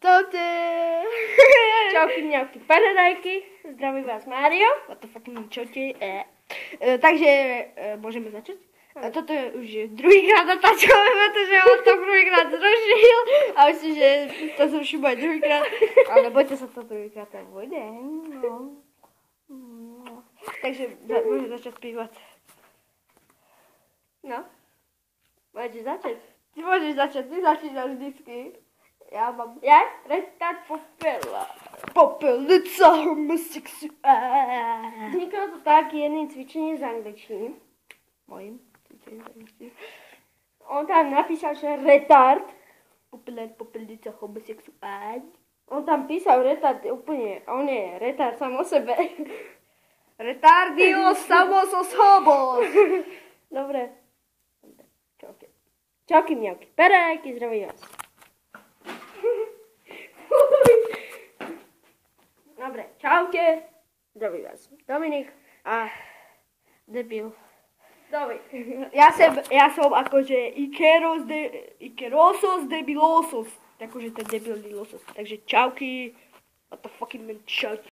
Čaute. Čauky, mňauky, paradajky. Zdraví vás Mário. What the fucking čaute. Takže môžeme začať? Toto je už druhýkrát natáčame, pretože on to prvýkrát zrušil. A myslím, že to zruším aj druhýkrát. Ale bojte sa, to druhýkrát tak bude. No. Takže môžeme začať spívať. No. Môžeš začať. Ty môžeš začať, ty začínaš vždycky. Ja mám... Ja? Restart popela. Popelnica homosexuál. Vzniklo to tak jedným cvičením z angličtiny. Mojím cvičením z angličtiny. On tam napísal, že retard. Popelnica homosexuál. On tam písal retard úplne, on je retard sám o sebe. Retardio samos os hobos. Dobre. Čauky. Čauky, mňauky, paradajky, zdraví vás. Dobre, čaute. Zdraví vás Dominik a debil. Dovi. Ja som akože Ikerosos debilosos. Akože ten debilný losos. Takže čauky. What the fucking man, čauky.